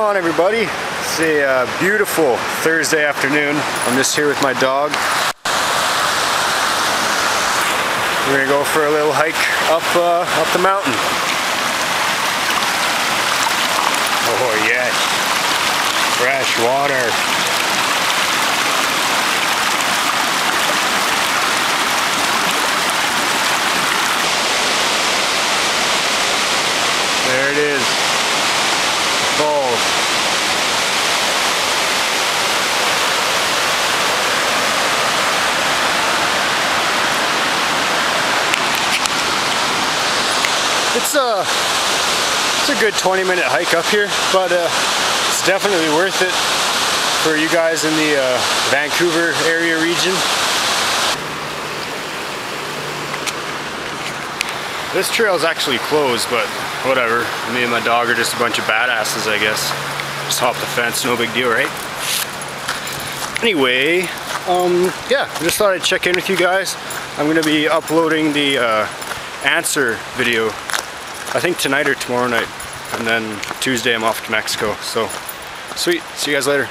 on, everybody? It's a beautiful Thursday afternoon. I'm just here with my dog. We're gonna go for a little hike up the mountain. Oh yes, fresh water. There it is. Falls. It's a good 20-minute hike up here, but it's definitely worth it for you guys in the Vancouver area region. This trail is actually closed, but whatever. Me and my dog are just a bunch of badasses, I guess. Just hop the fence, no big deal, right? Anyway, yeah, I just thought I'd check in with you guys. I'm gonna be uploading the answer video, I think tonight or tomorrow night. And then Tuesday I'm off to Mexico, so sweet. See you guys later.